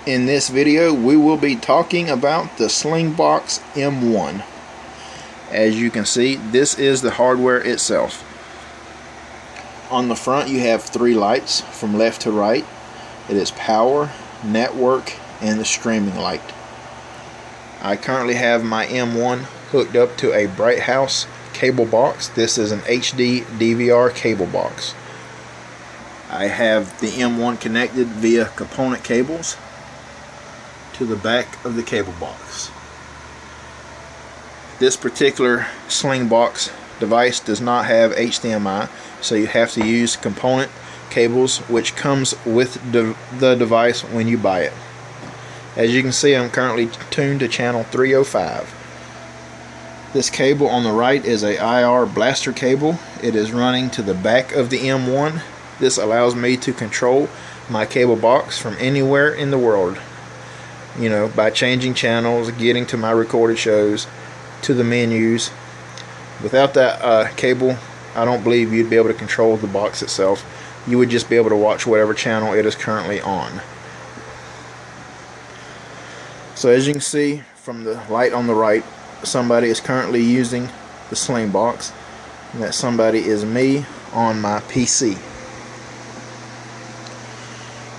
In this video, we will be talking about the Slingbox M1. As you can see, this is the hardware itself. On the front, you have three lights from left to right. It is power, network, and the streaming light. I currently have my M1 hooked up to a Bright House cable box. This is an HD DVR cable box. I have the M1 connected via component cables to the back of the cable box. This particular Slingbox device does not have HDMI, so you have to use component cables, which comes with the device when you buy it. As you can see, I'm currently tuned to channel 305. This cable on the right is a IR blaster cable. It is running to the back of the M1. This allows me to control my cable box from anywhere in the world, you know, by changing channels, getting to my recorded shows, to the menus. Without that cable, I don't believe you'd be able to control the box itself. You would just be able to watch whatever channel it is currently on. So as you can see from the light on the right, somebody is currently using the Slingbox, and that somebody is me on my PC.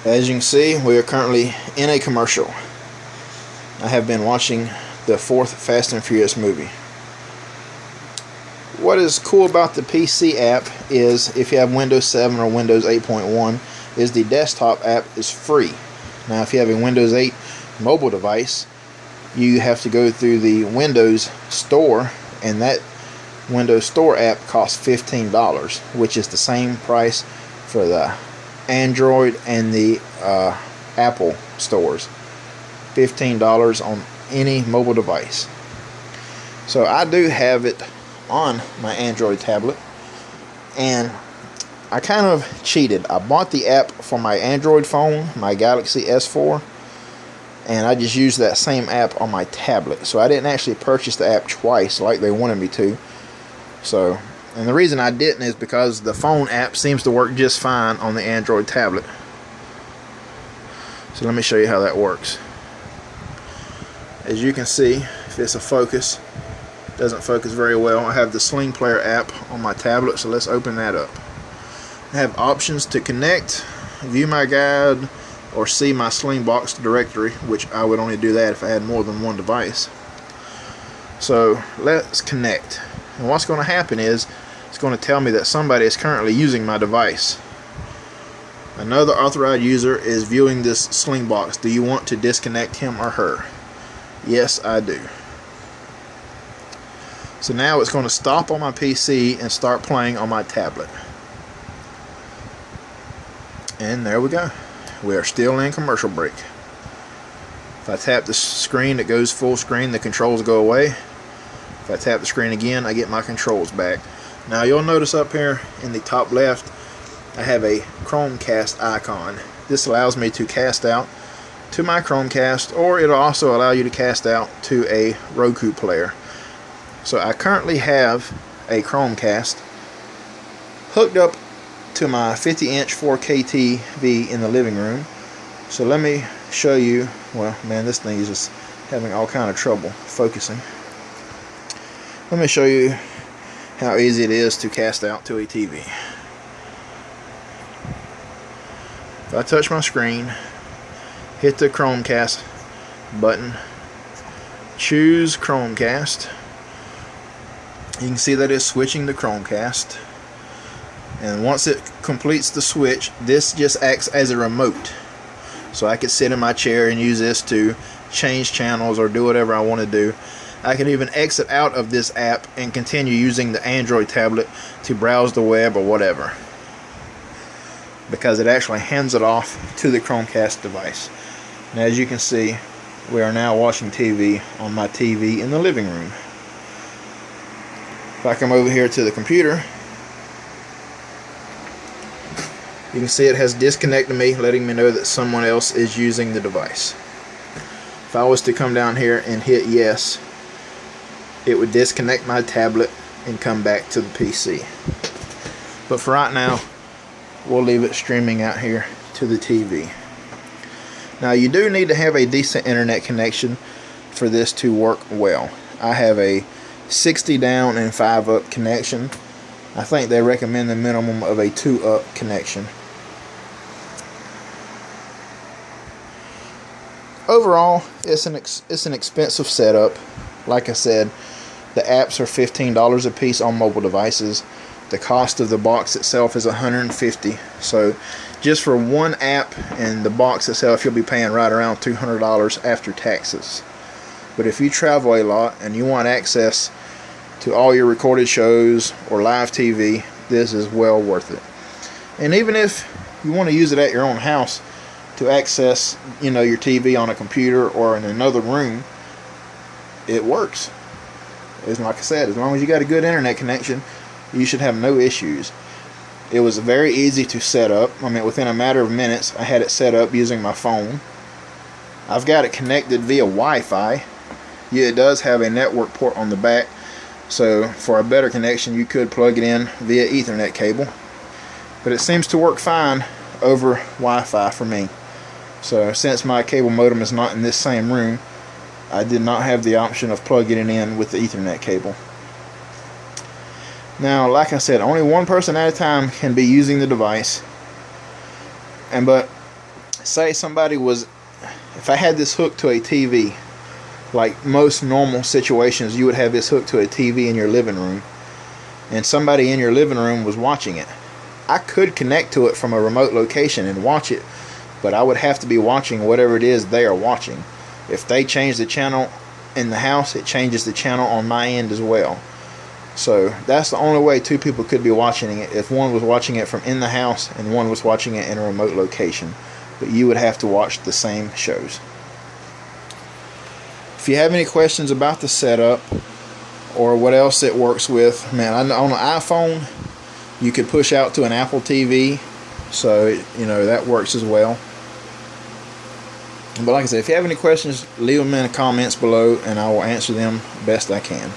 As you can see, we are currently in a commercial. I have been watching the fourth Fast and Furious movie. What is cool about the PC app is, if you have Windows 7 or Windows 8.1, is the desktop app is free. Now if you have a Windows 8 mobile device, you have to go through the Windows Store, and that Windows Store app costs $15, which is the same price for the Android and the Apple stores. $15 on any mobile device. So I do have it on my Android tablet, and I kind of cheated. I bought the app for my Android phone, my Galaxy S4, and I just used that same app on my tablet. So I didn't actually purchase the app twice like they wanted me to. So, and the reason I didn't is because the phone app seems to work just fine on the Android tablet. So let me show you how that works. As you can see, if it's a focus, it doesn't focus very well. I have the Sling Player app on my tablet, so let's open that up. I have options to connect, view my guide, or see my Slingbox directory, which I would only do that if I had more than one device. So let's connect. And what's going to happen is, it's going to tell me that somebody is currently using my device. Another authorized user is viewing this Slingbox. Do you want to disconnect him or her? Yes, I do. So now it's going to stop on my PC and start playing on my tablet. And there we go. We are still in commercial break. If I tap the screen, it goes full screen. The controls go away. If I tap the screen again, I get my controls back. Now you'll notice up here in the top left, I have a Chromecast icon. This allows me to cast out to my Chromecast, or it'll also allow you to cast out to a Roku player. So I currently have a Chromecast hooked up to my 50-inch 4K TV in the living room. So let me show you. Well, man, this thing is just having all kind of trouble focusing. Let me show you how easy it is to cast out to a TV. If I touch my screen, hit the Chromecast button, choose Chromecast, you can see that it's switching to Chromecast. And once it completes the switch, this just acts as a remote. So I could sit in my chair and use this to change channels or do whatever I want to do. I can even exit out of this app and continue using the Android tablet to browse the web or whatever, because it actually hands it off to the Chromecast device. And as you can see, we are now watching TV on my TV in the living room. If I come over here to the computer, you can see it has disconnected me, letting me know that someone else is using the device. If I was to come down here and hit yes, it would disconnect my tablet and come back to the PC. But for right now, we'll leave it streaming out here to the TV. Now you do need to have a decent internet connection for this to work well. I have a 60 down and 5 up connection. I think they recommend the minimum of a 2 up connection. Overall, it's an expensive setup. Like I said, the apps are $15 a piece on mobile devices. The cost of the box itself is $150. So just for one app and the box itself, you'll be paying right around $200 after taxes. But if you travel a lot and you want access to all your recorded shows or live TV, this is well worth it. And even if you want to use it at your own house to access, your TV on a computer or in another room, it works. It's like I said, as long as you got a good internet connection, you should have no issues. It was very easy to set up. I mean, within a matter of minutes, I had it set up using my phone. I've got it connected via Wi-Fi. Yeah, it does have a network port on the back, so for a better connection, you could plug it in via Ethernet cable. But it seems to work fine over Wi-Fi for me. So since my cable modem is not in this same room, I did not have the option of plugging it in with the Ethernet cable. Now, like I said, only one person at a time can be using the device. But say somebody was, if I had this hooked to a TV, like most normal situations, you would have this hooked to a TV in your living room, and somebody in your living room was watching it. I could connect to it from a remote location and watch it, but I would have to be watching whatever it is they are watching. If they change the channel in the house, it changes the channel on my end as well. So that's the only way two people could be watching it, if one was watching it from in the house and one was watching it in a remote location. But you would have to watch the same shows. If you have any questions about the setup or what else it works with, man, on an iPhone you could push out to an Apple TV, so that works as well. But like I said, if you have any questions, leave them in the comments below and I will answer them best I can.